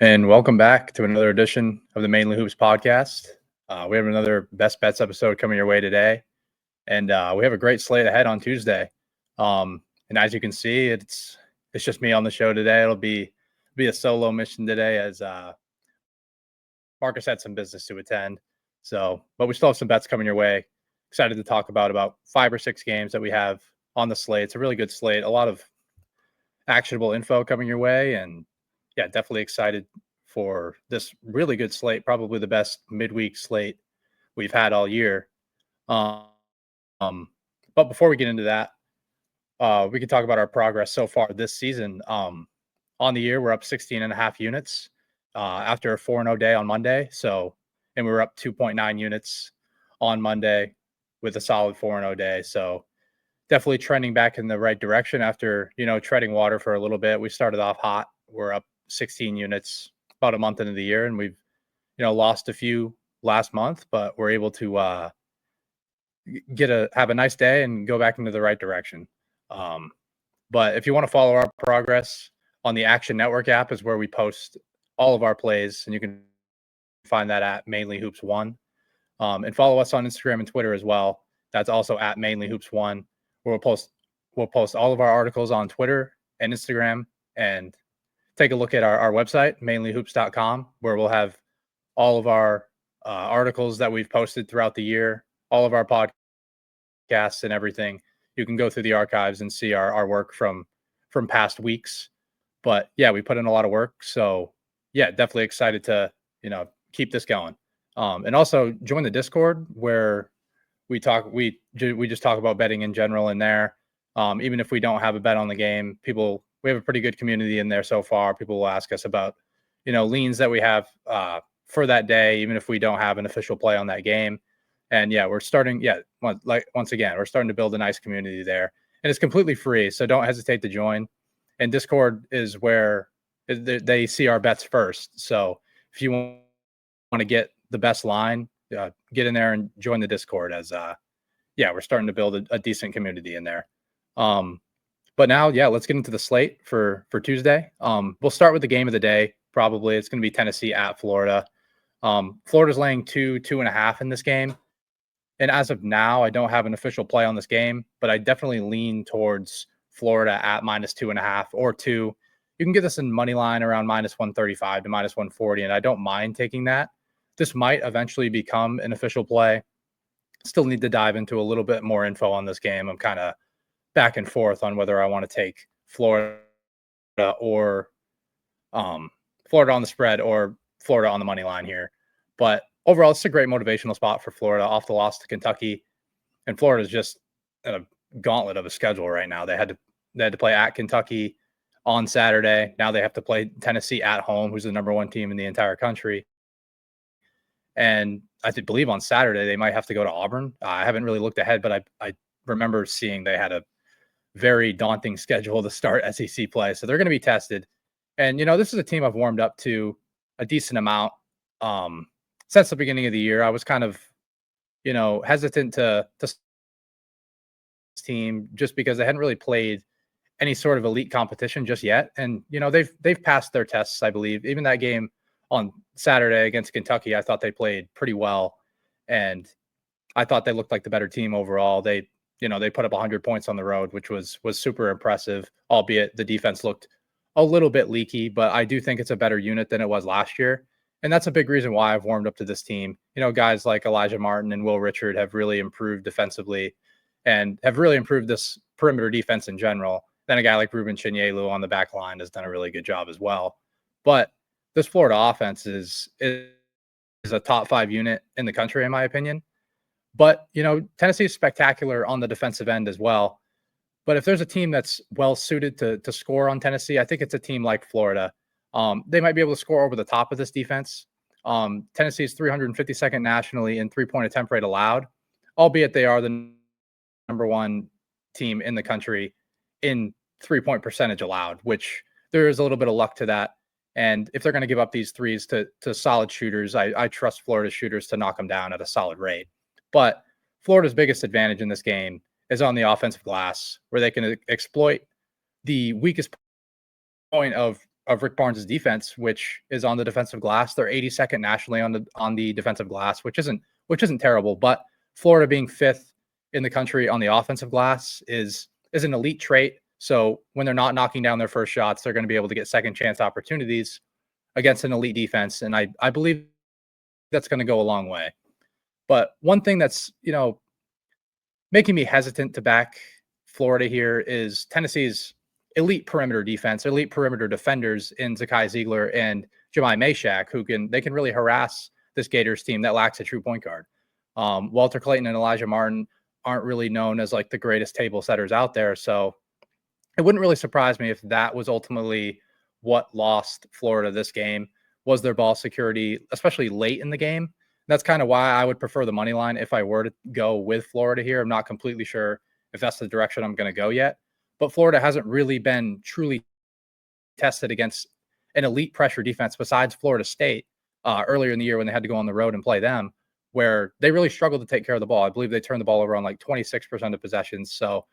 And welcome back to another edition of the Mainly Hoops podcast. We have another Best Bets episode coming your way today, and we have a great slate ahead on Tuesday. And as you can see, it's just me on the show today. It'll be a solo mission today as Marcus had some business to attend. So, but we still have some bets coming your way. Excited to talk about 5 or 6 games that we have on the slate. It's a really good slate. A lot of actionable info coming your way, and yeah, definitely excited for this really good slate. Probably the best midweek slate we've had all year. Um, but before we get into that, we can talk about our progress so far this season. On the year, we're up 16 and a half units after a 4-0 day on Monday. So, and we were up 2.9 units on Monday with a solid 4-0 day. So, definitely trending back in the right direction after, treading water for a little bit. We started off hot. We're up 16 units about a month into the year, and we've, lost a few last month, but we're able to have a nice day and go back into the right direction. But if you want to follow our progress on the Action Network app is where we post all of our plays, and you can find that at Mainly Hoops One. And follow us on Instagram and Twitter as well. That's also at Mainly Hoops One. We'll post all of our articles on Twitter and Instagram, and take a look at our website, mainlyhoops.com, where we'll have all of our articles that we've posted throughout the year, all of our podcasts and everything. You can go through the archives and see our work from past weeks. But yeah, we put in a lot of work. So yeah, definitely excited to, keep this going. And also join the Discord where we just talk about betting in general in there. Even if we don't have a bet on the game, we have a pretty good community in there so far. People will ask us about, leans that we have for that day, even if we don't have an official play on that game. And yeah, we're starting to build a nice community there, and it's completely free. So don't hesitate to join. And Discord is where they see our bets first. So if you want to get the best line, get in there and join the Discord as we're starting to build a decent community in there. But now, let's get into the slate for Tuesday. We'll start with the game of the day. Probably it's going to be Tennessee at Florida. Florida's laying 2.5 in this game. And as of now, I don't have an official play on this game, but I definitely lean towards Florida at -2.5 or 2. You can get this in money line around -135 to -140, and I don't mind taking that. This might eventually become an official play. Still need to dive into a little bit more info on this game. I'm kind of back and forth on whether I want to take Florida or Florida on the spread or Florida on the money line here. But overall, it's a great motivational spot for Florida off the loss to Kentucky. And Florida's just in a gauntlet of a schedule right now. They had to play at Kentucky on Saturday. Now they have to play Tennessee at home, who's the number 1 team in the entire country. And I believe on Saturday they might have to go to Auburn. I haven't really looked ahead, but I remember seeing they had a very daunting schedule to start SEC play. So they're going to be tested. And, this is a team I've warmed up to a decent amount since the beginning of the year. I was kind of, hesitant to this team just because they hadn't really played any sort of elite competition just yet. And, they've passed their tests, I believe. Even that game on Saturday against Kentucky, I thought they played pretty well. And I thought they looked like the better team overall. They put up 100 points on the road, which was super impressive, albeit the defense looked a little bit leaky, but I do think it's a better unit than it was last year. And that's a big reason why I've warmed up to this team. Guys like Elijah Martin and Will Richard have really improved defensively and have really improved this perimeter defense in general. Then a guy like Ruben Chinyelu on the back line has done a really good job as well. But this Florida offense is a top 5 unit in the country, in my opinion. But, Tennessee is spectacular on the defensive end as well. But if there's a team that's well suited to score on Tennessee, I think it's a team like Florida. They might be able to score over the top of this defense. Tennessee is 352nd nationally in 3-point attempt rate allowed, albeit they are the number 1 team in the country in 3-point percentage allowed, which there is a little bit of luck to that. And if they're going to give up these threes to solid shooters, I trust Florida's shooters to knock them down at a solid rate. But Florida's biggest advantage in this game is on the offensive glass, where they can exploit the weakest point of of Rick Barnes' defense, which is on the defensive glass. They're 82nd nationally on the defensive glass, which isn't terrible. But Florida being fifth in the country on the offensive glass is an elite trait. So when they're not knocking down their first shots, they're going to be able to get second chance opportunities against an elite defense. And I believe that's going to go a long way. But one thing that's, making me hesitant to back Florida here is Tennessee's elite perimeter defense, elite perimeter defenders in Zakai Ziegler and Jemai Meshack, they can really harass this Gators team that lacks a true point guard. Walter Clayton and Elijah Martin aren't really known as like the greatest table setters out there. So it wouldn't really surprise me if that was ultimately what lost Florida this game, was their ball security, especially late in the game. That's kind of why I would prefer the money line if I were to go with Florida here. I'm not completely sure if that's the direction I'm going to go yet, but Florida hasn't really been truly tested against an elite pressure defense besides Florida State earlier in the year when they had to go on the road and play them, where they really struggled to take care of the ball. I believe they turned the ball over on like 26% of possessions. So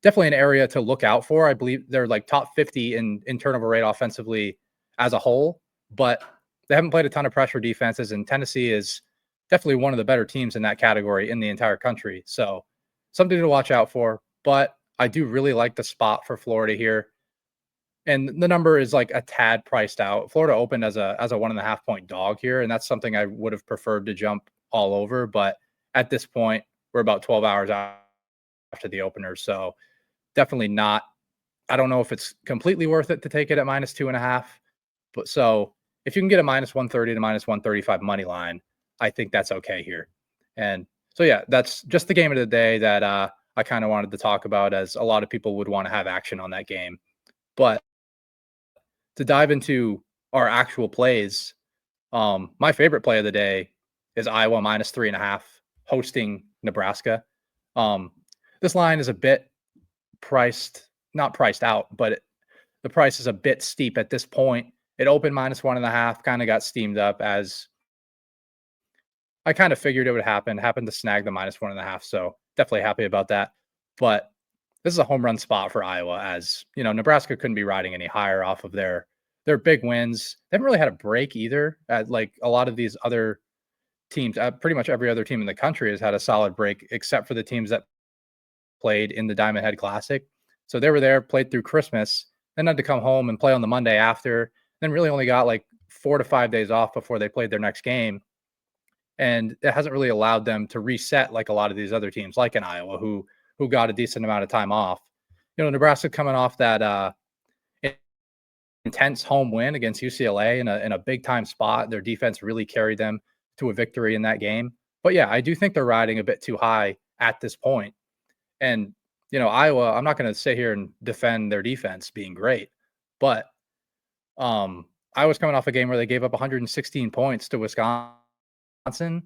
definitely an area to look out for. I believe they're like top 50 in turnover rate offensively as a whole, but they haven't played a ton of pressure defenses, and Tennessee is definitely one of the better teams in that category in the entire country. So something to watch out for, but I do really like the spot for Florida here. And the number is like a tad priced out. Florida opened as a 1.5 point dog here, and that's something I would have preferred to jump all over. But at this point, we're about 12 hours out after the opener. So definitely not. I don't know if it's completely worth it to take it at -2.5. But so if you can get a -130 to -135 money line, I think that's okay here. And so, yeah, that's just the game of the day that I kind of wanted to talk about, as a lot of people would want to have action on that game. But to dive into our actual plays, my favorite play of the day is Iowa -3.5 hosting Nebraska. This line is a bit not priced out, but the price is a bit steep at this point. It opened -1.5, kind of got steamed up, as I kind of figured it would happen. Happened to snag the -1.5, so definitely happy about that. But this is a home run spot for Iowa, as Nebraska couldn't be riding any higher off of their big wins. They haven't really had a break either. Like a lot of these other teams, pretty much every other team in the country has had a solid break, except for the teams that played in the Diamond Head Classic. So they were there, played through Christmas, then had to come home and play on the Monday after, then really only got like 4 to 5 days off before they played their next game. And it hasn't really allowed them to reset like a lot of these other teams, like in Iowa, who got a decent amount of time off. Nebraska coming off that intense home win against UCLA in a big time spot. Their defense really carried them to a victory in that game. But yeah, I do think they're riding a bit too high at this point. And Iowa, I'm not going to sit here and defend their defense being great, but Iowa's coming off a game where they gave up 116 points to Wisconsin.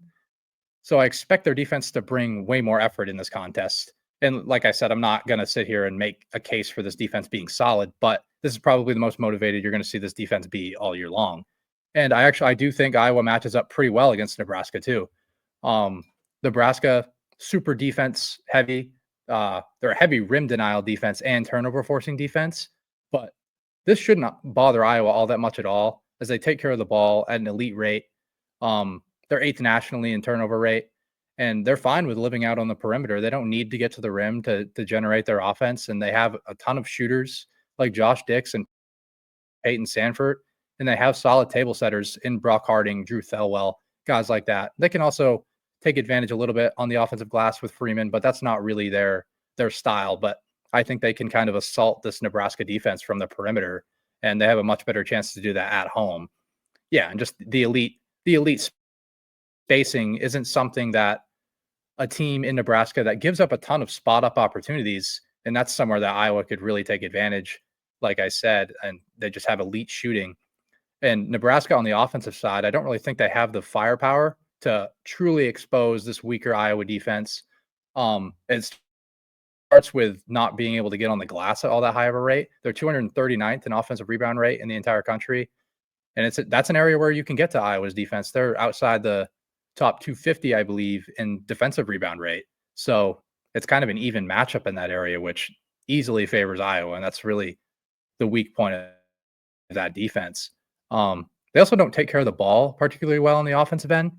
So I expect their defense to bring way more effort in this contest. And like I said, I'm not going to sit here and make a case for this defense being solid, but this is probably the most motivated you're going to see this defense be all year long. And I do think Iowa matches up pretty well against Nebraska too. Nebraska, super defense heavy. They're a heavy rim denial defense and turnover forcing defense, but this should not bother Iowa all that much at all, as they take care of the ball at an elite rate. They're 8th nationally in turnover rate, and they're fine with living out on the perimeter. They don't need to get to the rim to generate their offense, and they have a ton of shooters like Josh Dix and Peyton Sanford, and they have solid table setters in Brock Harding, Drew Thelwell, guys like that. They can also take advantage a little bit on the offensive glass with Freeman, but that's not really their style. But I think they can kind of assault this Nebraska defense from the perimeter, and they have a much better chance to do that at home. Yeah, and just the elite spacing isn't something that a team in Nebraska that gives up a ton of spot up opportunities, and that's somewhere that Iowa could really take advantage, like I said, and they just have elite shooting. And Nebraska on the offensive side, I don't really think they have the firepower to truly expose this weaker Iowa defense. It starts with not being able to get on the glass at all that high of a rate. They're 239th in offensive rebound rate in the entire country. And that's an area where you can get to Iowa's defense. They're outside the top 250, I believe, in defensive rebound rate. So it's kind of an even matchup in that area, which easily favors Iowa. And that's really the weak point of that defense. They also don't take care of the ball particularly well on the offensive end.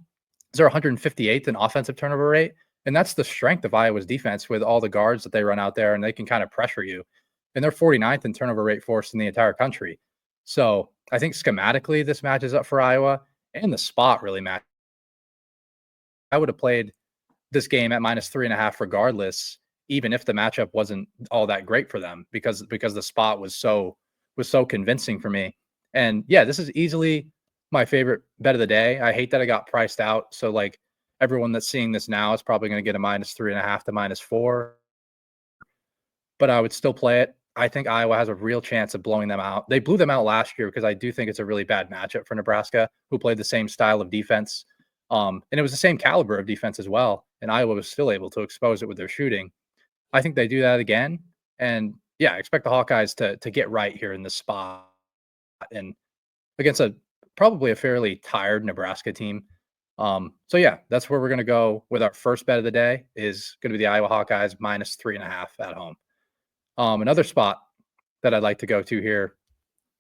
They're 158th in offensive turnover rate, and that's the strength of Iowa's defense with all the guards that they run out there, and they can kind of pressure you. And they're 49th in turnover rate forced in the entire country. So I think schematically this matches up for Iowa, and the spot really matches. I would have played this game at -3.5 regardless, even if the matchup wasn't all that great for them, because the spot was so convincing for me. And yeah, this is easily my favorite bet of the day. I hate that I got priced out. So like everyone that's seeing this now is probably going to get a -3.5 to -4, but I would still play it. I think Iowa has a real chance of blowing them out. They blew them out last year because I do think it's a really bad matchup for Nebraska, who played the same style of defense. And it was the same caliber of defense as well. And Iowa was still able to expose it with their shooting. I think they do that again. And yeah, I expect the Hawkeyes to get right here in this spot and against probably a fairly tired Nebraska team. So yeah, that's where we're going to go with our first bet of the day is going to be the Iowa Hawkeyes -3.5 at home. Another spot that I'd like to go to here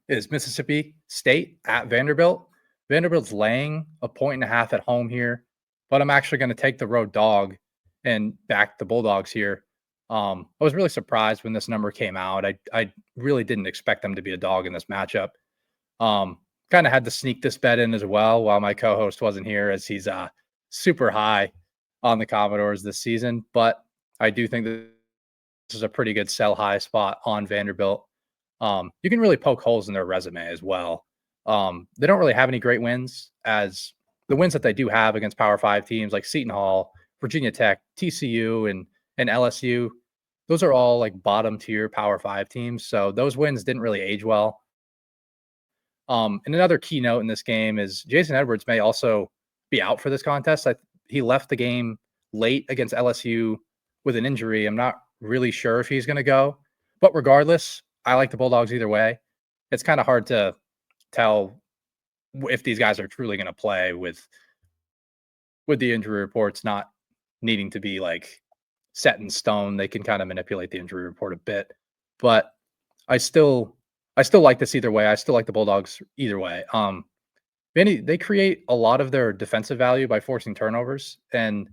is Mississippi State at Vanderbilt. Vanderbilt's laying 1.5 at home here, but I'm actually going to take the road dog and back the Bulldogs here. I was really surprised when this number came out. I really didn't expect them to be a dog in this matchup. Kind of had to sneak this bet in as well while my co-host wasn't here, as he's super high on the Commodores this season. But I do think that this is a pretty good sell high spot on Vanderbilt. You can really poke holes in their resume as well. They don't really have any great wins, as the wins that they do have against Power 5 teams like Seton Hall, Virginia Tech, TCU, and LSU, those are all like bottom tier Power 5 teams. So those wins didn't really age well. And another key note in this game is Jason Edwards may also be out for this contest. He left the game late against LSU with an injury. I'm not really sure if he's going to go, but regardless, I like the Bulldogs either way. It's kind of hard to tell if these guys are truly going to play with the injury reports not needing to be like set in stone. They can kind of manipulate the injury report a bit, but I still like this either way. I still like the Bulldogs either way. They create a lot of their defensive value by forcing turnovers, and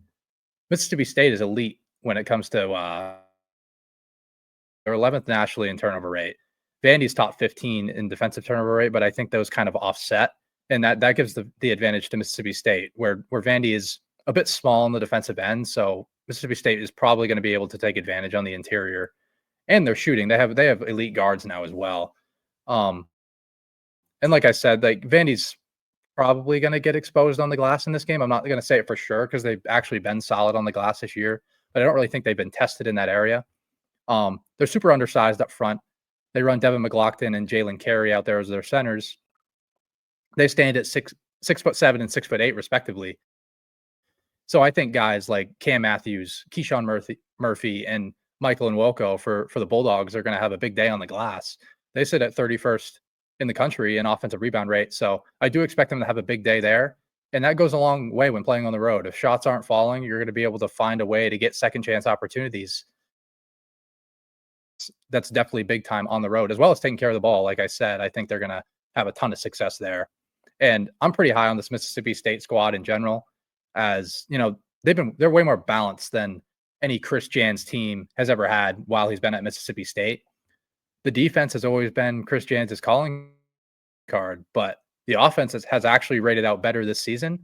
Mississippi State is elite when it comes to they're 11th nationally in turnover rate. Vandy's top 15 in defensive turnover rate, but I think those kind of offset, and that gives the advantage to Mississippi State, where Vandy is a bit small on the defensive end. So Mississippi State is probably going to be able to take advantage on the interior, and they're shooting. They have elite guards now as well. And like I said, like Vandy's probably going to get exposed on the glass in this game. I'm not going to say it for sure because they've actually been solid on the glass this year, but I don't really think they've been tested in that area. They're super undersized up front. They run Devin McLaughlin and Jalen Carey out there as their centers. They stand at 6'7" and 6'8" respectively. So I think guys like Cam Matthews, Keyshawn Murphy, and Michael Nwoko for the Bulldogs are going to have a big day on the glass. They sit at 31st in the country in offensive rebound rate. So I do expect them to have a big day there. And that goes a long way when playing on the road. If shots aren't falling, you're going to be able to find a way to get second chance opportunities. That's definitely big time on the road, as well as taking care of the ball. Like I said, I think they're going to have a ton of success there. And I'm pretty high on this Mississippi State squad in general, as you know, they're way more balanced than any Chris Jans team has ever had while he's been at Mississippi State. The defense has always been Chris Jans' calling card, but the offense has actually rated out better this season.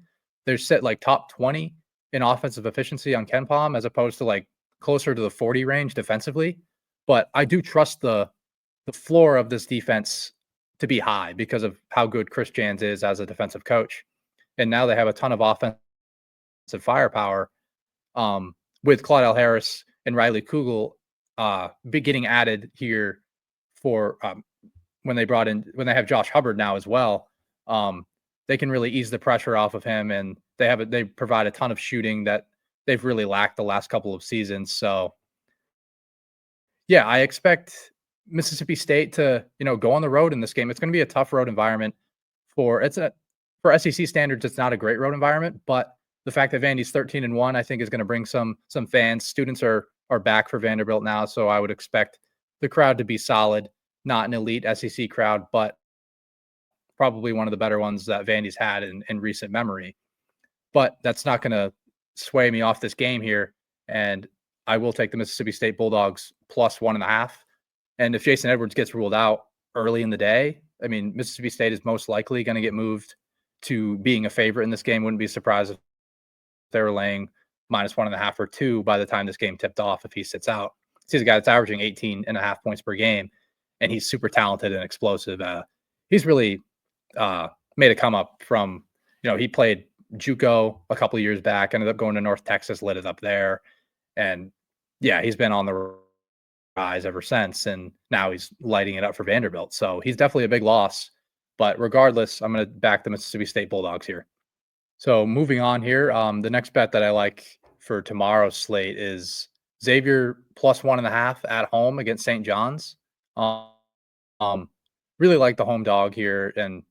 They're set like top 20 in offensive efficiency on KenPom, as opposed to like closer to the 40 range defensively. But I do trust the floor of this defense to be high because of how good Chris Jans is as a defensive coach. And now they have a ton of offensive firepower with Claudel Harris and Riley Kugel getting added here for when they have Josh Hubbard now as well. They can really ease the pressure off of him, and they provide a ton of shooting that they've really lacked the last couple of seasons. So yeah, I expect Mississippi State to, go on the road in this game. It's going to be a tough road environment for SEC standards. It's not a great road environment, but the fact that Vandy's 13-1, I think, is going to bring some fans. Students are back for Vanderbilt now, so I would expect the crowd to be solid, not an elite SEC crowd, but probably one of the better ones that Vandy's had in recent memory. But that's not going to sway me off this game here. And I will take the Mississippi State Bulldogs plus 1.5. And if Jason Edwards gets ruled out early in the day, I mean, Mississippi State is most likely going to get moved to being a favorite in this game. Wouldn't be surprised if they were laying -1.5 or 2 by the time this game tipped off if he sits out. He's a guy that's averaging 18.5 points per game, and he's super talented and explosive. He's really made a come up from, he played JUCO a couple of years back, ended up going to North Texas, lit it up there. And yeah, he's been on the rise ever since. And now he's lighting it up for Vanderbilt. So he's definitely a big loss. But regardless, I'm going to back the Mississippi State Bulldogs here. So moving on here, the next bet that I like for tomorrow's slate is Xavier plus 1.5 at home against St. John's. Really like the home dog here. And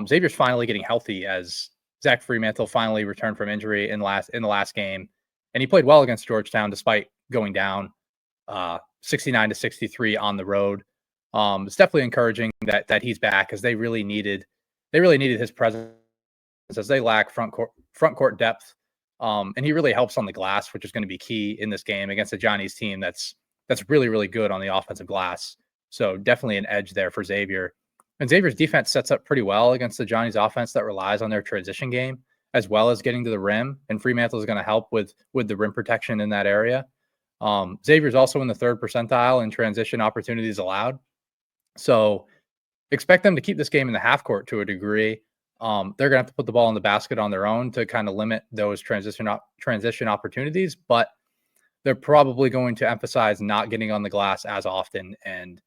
Xavier's finally getting healthy as Zach Freemantle finally returned from injury in the last game. And he played well against Georgetown despite going down 69-63 on the road. It's definitely encouraging that he's back, because they really needed his presence, as they lack front court depth. And he really helps on the glass, which is going to be key in this game against a Johnny's team that's really, really good on the offensive glass. So definitely an edge there for Xavier. And Xavier's defense sets up pretty well against the Johnny's offense that relies on their transition game, as well as getting to the rim. And Freemantle is going to help with the rim protection in that area. Xavier's also in the 3rd percentile in transition opportunities allowed. So expect them to keep this game in the half court to a degree. They're going to have to put the ball in the basket on their own to kind of limit those transition opportunities, but they're probably going to emphasize not getting on the glass as often and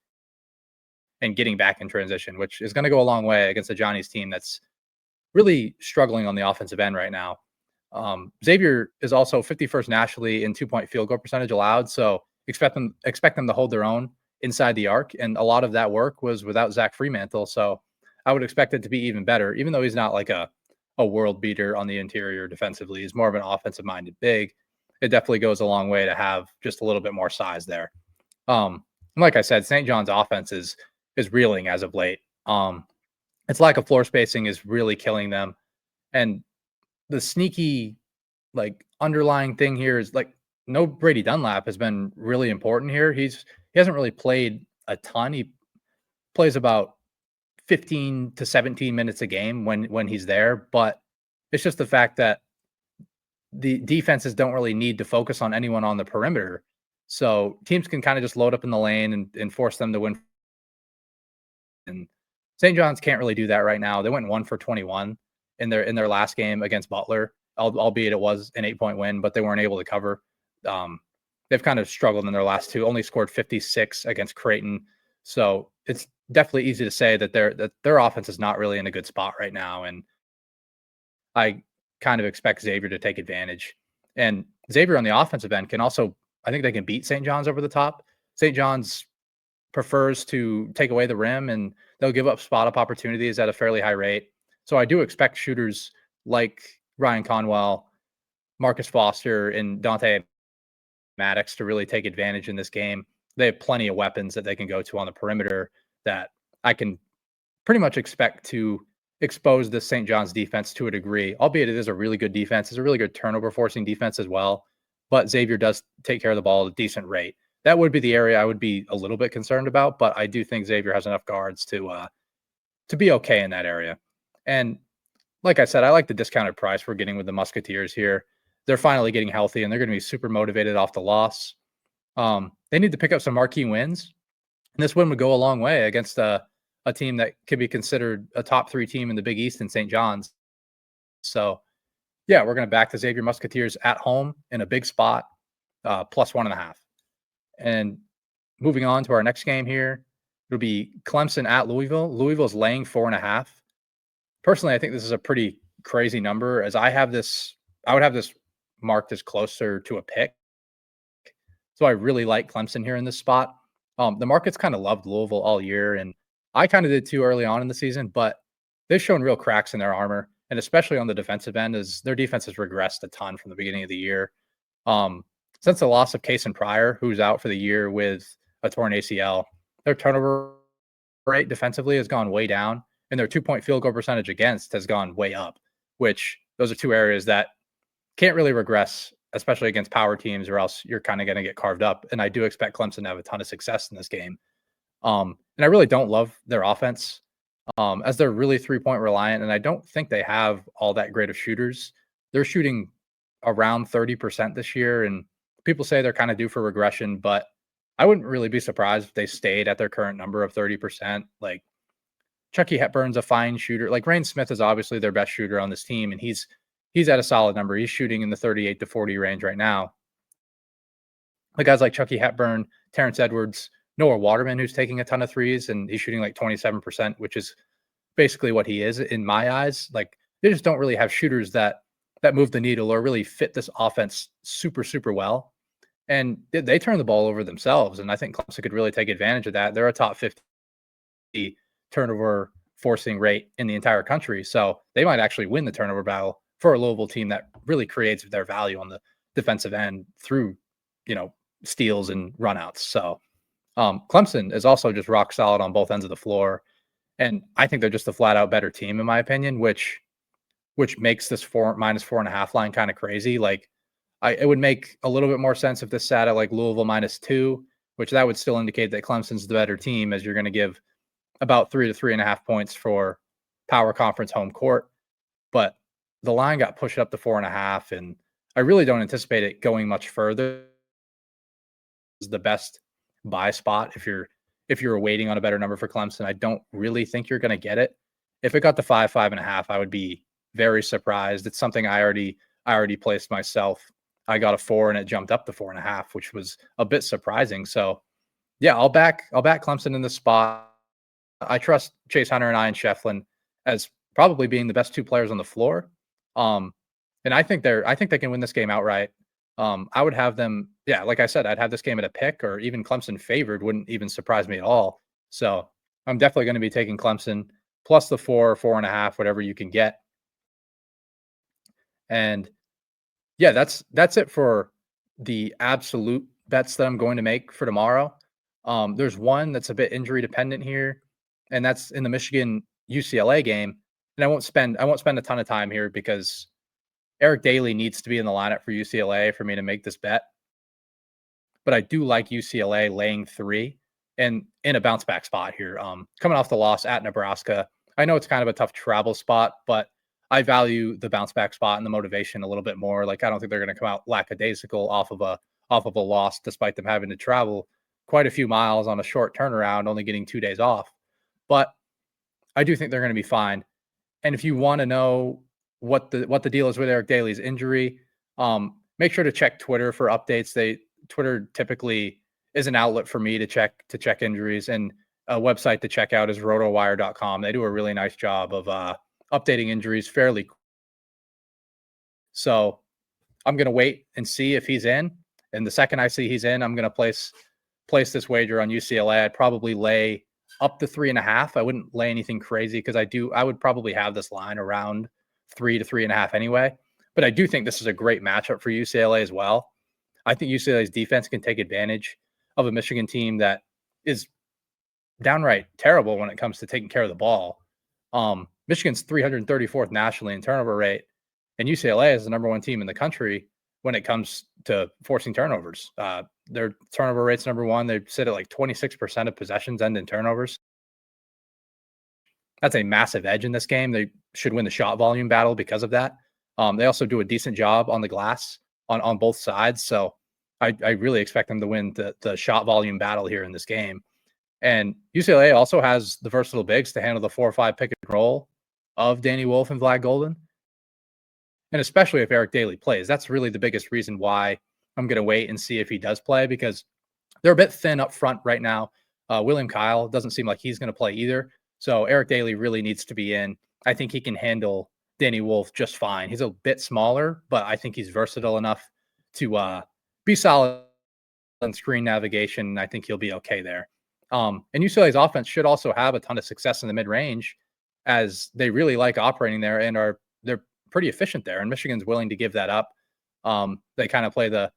getting back in transition, which is going to go a long way against the Johnny's team that's really struggling on the offensive end right now. Xavier is also 51st nationally in 2-point field goal percentage allowed, so expect them to hold their own inside the arc, and a lot of that work was without Zach Freemantle, so I would expect it to be even better, even though he's not like a world beater on the interior defensively. He's more of an offensive-minded big. It definitely goes a long way to have just a little bit more size there. Like I said, St. John's offense is reeling as of late. Its lack of floor spacing is really killing them. And the sneaky, underlying thing here is, no Brady Dunlap has been really important here. He hasn't really played a ton. He plays about 15 to 17 minutes a game when he's there, but it's just the fact that the defenses don't really need to focus on anyone on the perimeter. So teams can kind of just load up in the lane and force them to win. And St. John's can't really do that right now. They went 1 for 21 in their last game against Butler, albeit it was an 8-point win, but they weren't able to cover. They've kind of struggled in their last two, only scored 56 against Creighton. So it's definitely easy to say that their offense is not really in a good spot right now. And I kind of expect Xavier to take advantage. And Xavier on the offensive end can also, I think they can beat St. John's over the top. St. John's prefers to take away the rim, and they'll give up spot up opportunities at a fairly high rate. So I do expect shooters like Ryan Conwell, Marcus Foster, and Dante Maddox to really take advantage in this game. They have plenty of weapons that they can go to on the perimeter that I can pretty much expect to expose the St. John's defense to a degree, albeit it is a really good defense. It's a really good turnover forcing defense as well. But Xavier does take care of the ball at a decent rate. That would be the area I would be a little bit concerned about, but I do think Xavier has enough guards to be okay in that area. And like I said, I like the discounted price we're getting with the Musketeers here. They're finally getting healthy, and they're going to be super motivated off the loss. They need to pick up some marquee wins, and this win would go a long way against a team that could be considered a top 3 team in the Big East in St. John's. So, yeah, we're going to back the Xavier Musketeers at home in a big spot, plus 1.5. And moving on to our next game here, it'll be Clemson at Louisville. Louisville's laying 4.5. Personally, I think this is a pretty crazy number, as I would have this marked as closer to a pick. So I really like Clemson here in this spot. The market's kind of loved Louisville all year, and I kind of did too early on in the season, but they've shown real cracks in their armor, and especially on the defensive end, as their defense has regressed a ton from the beginning of the year. Since the loss of Kason Pryor, who's out for the year with a torn ACL, their turnover rate defensively has gone way down, and their 2-point field goal percentage against has gone way up, which those are two areas that can't really regress, especially against power teams, or else you're kind of going to get carved up. And I do expect Clemson to have a ton of success in this game. And I really don't love their offense, as they're really 3-point reliant, and I don't think they have all that great of shooters. They're shooting around 30% this year, and people say they're kind of due for regression, but I wouldn't really be surprised if they stayed at their current number of 30%. Like, Chucky Hepburn's a fine shooter. Like, Rain Smith is obviously their best shooter on this team, and he's at a solid number. He's shooting in the 38 to 40 range right now. The guys like Chucky Hepburn, Terrence Edwards, Noah Waterman, who's taking a ton of threes, and he's shooting like 27%, which is basically what he is in my eyes. Like, they just don't really have shooters that move the needle or really fit this offense super, super well. And they turn the ball over themselves, and I think Clemson could really take advantage of that. They're a top 50 turnover forcing rate in the entire country, so they might actually win the turnover battle for a Louisville team that really creates their value on the defensive end through, steals and runouts. So Clemson is also just rock solid on both ends of the floor, and I think they're just a flat out better team in my opinion, which makes this -4.5 line kind of crazy. Like, it would make a little bit more sense if this sat at like Louisville -2, which that would still indicate that Clemson's the better team, as you're going to give about 3 to 3.5 points for power conference home court. But the line got pushed up to 4.5, and I really don't anticipate it going much further. Is the best buy spot if you're waiting on a better number for Clemson. I don't really think you're going to get it. If it got to 5.5, I would be very surprised. It's something I already placed myself. I got a 4 and it jumped up to 4.5, which was a bit surprising. So yeah, I'll back Clemson in this spot. I trust Chase Hunter and Ian Shefflin as probably being the best two players on the floor. And I think they can win this game outright. I would have them, yeah, like I said, I'd have this game at a pick, or even Clemson favored wouldn't even surprise me at all. So I'm definitely going to be taking Clemson plus the 4.5, whatever you can get. And yeah, that's it for the absolute bets that I'm going to make for tomorrow. There's one that's a bit injury dependent here, and that's in the Michigan UCLA game. And I won't spend a ton of time here because Eric Daly needs to be in the lineup for UCLA for me to make this bet. But I do like UCLA laying 3 and in a bounce back spot here. Coming off the loss at Nebraska, I know it's kind of a tough travel spot, but I value the bounce back spot and the motivation a little bit more. Like, I don't think they're going to come out lackadaisical off of a loss, despite them having to travel quite a few miles on a short turnaround, only getting 2 days off. But I do think they're going to be fine. And if you want to know what the deal is with Eric Daly's injury, make sure to check Twitter for updates. Twitter typically is an outlet for me to check injuries, and a website to check out is rotowire.com. They do a really nice job of updating injuries fairly quick. So I'm going to wait and see if he's in. And the second I see he's in, I'm going to place this wager on UCLA. I'd probably lay up to 3.5. I wouldn't lay anything crazy because I would probably have this line around 3 to 3.5 anyway. But I do think this is a great matchup for UCLA as well. I think UCLA's defense can take advantage of a Michigan team that is downright terrible when it comes to taking care of the ball. Michigan's 334th nationally in turnover rate, and UCLA is the number 1 team in the country when it comes to forcing turnovers. Their turnover rate's number 1. They sit at like 26% of possessions end in turnovers. That's a massive edge in this game. They should win the shot volume battle because of that. They also do a decent job on the glass on both sides. So I really expect them to win the shot volume battle here in this game. And UCLA also has the versatile bigs to handle the 4-5 pick and roll of Danny Wolf and Vlad Golden. And especially if Eric Daly plays, that's really the biggest reason why I'm going to wait and see if he does play, because they're a bit thin up front right now. William Kyle doesn't seem like he's going to play either. So Eric Daly really needs to be in. I think he can handle Danny Wolf just fine. He's a bit smaller, but I think he's versatile enough to be solid on screen navigation. I think he'll be okay there. And UCLA's offense should also have a ton of success in the mid-range, as they really like operating there and they're pretty efficient there. And Michigan's willing to give that up. They kind of play the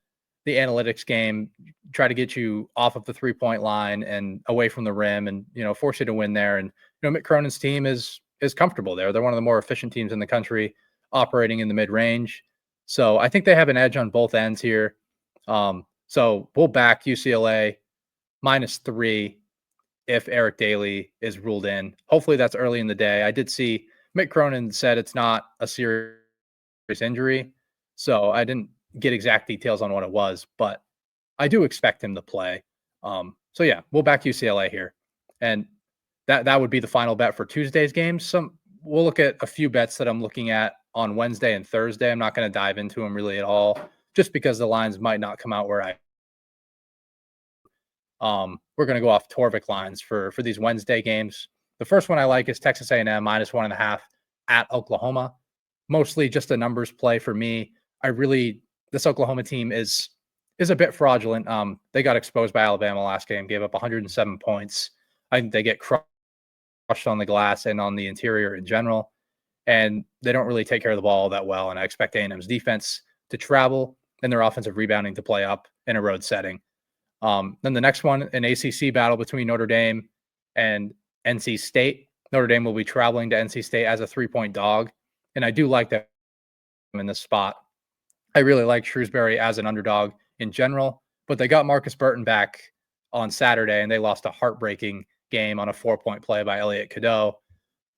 analytics game, try to get you off of the 3-point line and away from the rim, and force you to win there. And Mick Cronin's team is comfortable there. They're one of the more efficient teams in the country, operating in the mid range. So I think they have an edge on both ends here. So we'll back UCLA -3 if Eric Daly is ruled in. Hopefully that's early in the day. I did see Mick Cronin said it's not a serious injury, so I didn't get exact details on what it was, but I do expect him to play. So yeah, we'll back UCLA here, and that would be the final bet for Tuesday's games. We'll look at a few bets that I'm looking at on Wednesday and Thursday. I'm not going to dive into them really at all, just because the lines might not come out where we're going to go off Torvik lines for these Wednesday games. The first one I like is Texas A&M -1.5 at Oklahoma. Mostly just a numbers play for me. This Oklahoma team is a bit fraudulent. They got exposed by Alabama last game, gave up 107 points. I think they get crushed on the glass and on the interior in general, and they don't really take care of the ball that well. And I expect A&M's defense to travel and their offensive rebounding to play up in a road setting. Then the next one, an ACC battle between Notre Dame and NC State. Notre Dame will be traveling to NC State as a 3-point dog, and I do like that in this spot. I really like Shrewsbury as an underdog in general, but they got Marcus Burton back on Saturday, and they lost a heartbreaking game on a 4-point play by Elliot Cadeau.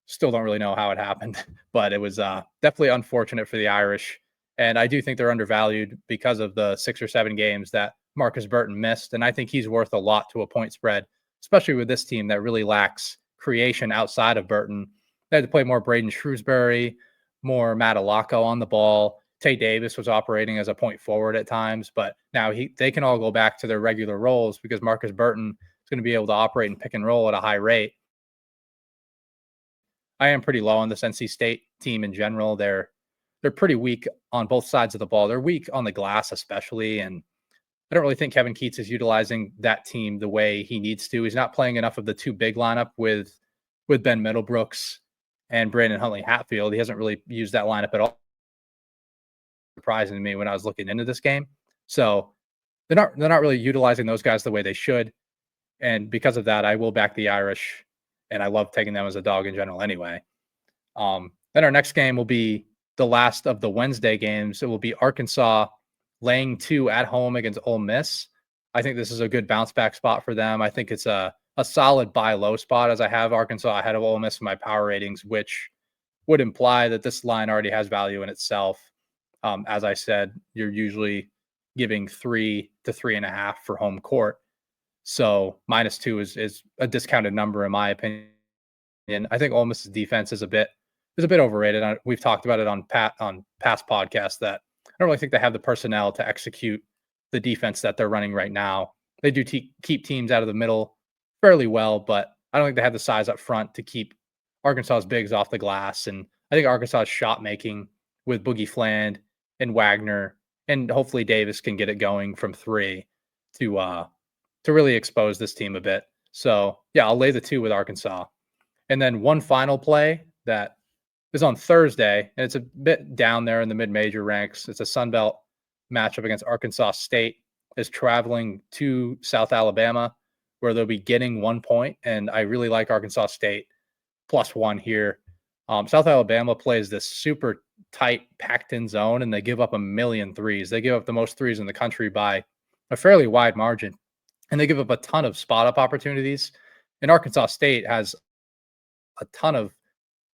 Still don't really know how it happened, but it was definitely unfortunate for the Irish. And I do think they're undervalued because of the 6 or 7 games that Marcus Burton missed. And I think he's worth a lot to a point spread, especially with this team that really lacks creation outside of Burton. They had to play more Braden Shrewsbury, more Matt Alako on the ball. Tay Davis was operating as a point forward at times, but now they can all go back to their regular roles because Marcus Burton is going to be able to operate and pick and roll at a high rate. I am pretty low on this NC State team in general. They're pretty weak on both sides of the ball. They're weak on the glass, especially, and I don't really think Kevin Keatts is utilizing that team the way he needs to. He's not playing enough of the 2 big lineup with Ben Middlebrooks and Brandon Huntley Hatfield. He hasn't really used that lineup at all. Surprising to me when I was looking into this game. So they're not really utilizing those guys the way they should. And because of that, I will back the Irish, and I love taking them as a dog in general anyway. Then our next game will be the last of the Wednesday games. It will be Arkansas laying 2 at home against Ole Miss. I think this is a good bounce back spot for them. I think it's a solid buy low spot, as I have Arkansas ahead of Ole Miss in my power ratings, which would imply that this line already has value in itself. As I said, you're usually giving 3 to 3.5 for home court. So -2 is a discounted number in my opinion. I think Ole Miss's defense is a bit overrated. We've talked about it on past podcasts that I don't really think they have the personnel to execute the defense that they're running right now. They do keep teams out of the middle fairly well, but I don't think they have the size up front to keep Arkansas's bigs off the glass. And I think Arkansas's shot making with Boogie Fland and Wagner, and hopefully Davis can get it going from 3 to really expose this team a bit. So yeah, I'll lay the 2 with Arkansas. And then one final play that is on Thursday, and it's a bit down there in the mid-major ranks. It's a Sun Belt matchup against Arkansas State, is traveling to South Alabama, where they'll be getting 1 point. And I really like Arkansas State +1 here. South Alabama plays this super tight, packed-in zone, and they give up 1,000,000 threes. They give up the most threes in the country by a fairly wide margin, and they give up a ton of spot-up opportunities. And Arkansas State has a ton of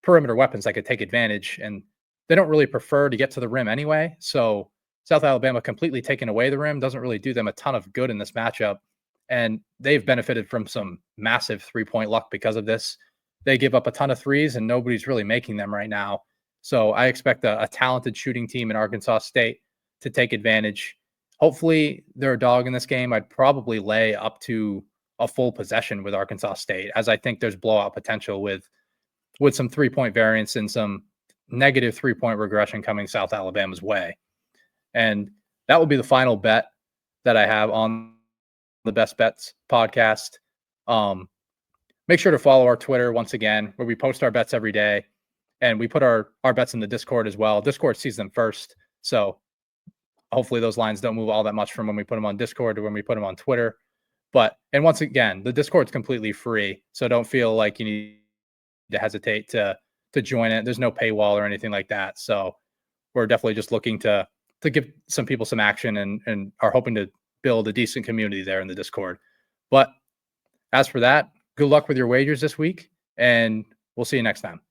perimeter weapons that could take advantage, and they don't really prefer to get to the rim anyway. So South Alabama completely taking away the rim doesn't really do them a ton of good in this matchup. And they've benefited from some massive 3-point luck because of this. They give up a ton of threes, and nobody's really making them right now. So I expect a talented shooting team in Arkansas State to take advantage. Hopefully they're a dog in this game. I'd probably lay up to a full possession with Arkansas State, as I think there's blowout potential with some 3-point variance and some negative 3-point regression coming South Alabama's way. And that will be the final bet that I have on the Best Bets podcast. Make sure to follow our Twitter once again, where we post our bets every day, and we put our bets in the Discord as well. Discord sees them first. So hopefully those lines don't move all that much from when we put them on Discord to when we put them on Twitter. And once again, the Discord's completely free. So don't feel like you need to hesitate to join it. There's no paywall or anything like that. So we're definitely just looking to give some people some action and are hoping to build a decent community there in the Discord. But as for that, good luck with your wagers this week, and we'll see you next time.